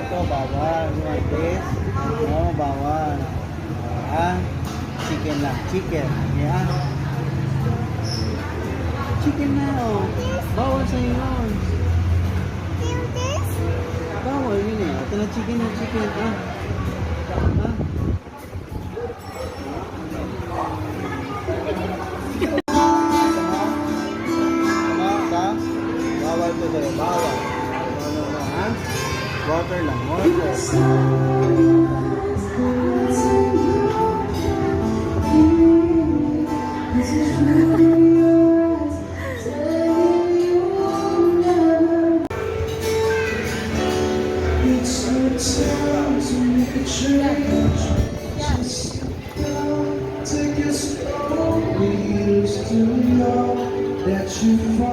to, bawal. You want this? No, bawal. Chicken lang. Chicken. Yeah. Chicken na, oh. Bawal sa'yo yun. Bawal yun eh. Ito na chicken na chicken. Bawal to sa'yo. Bawal. No. Water lang. Water. That you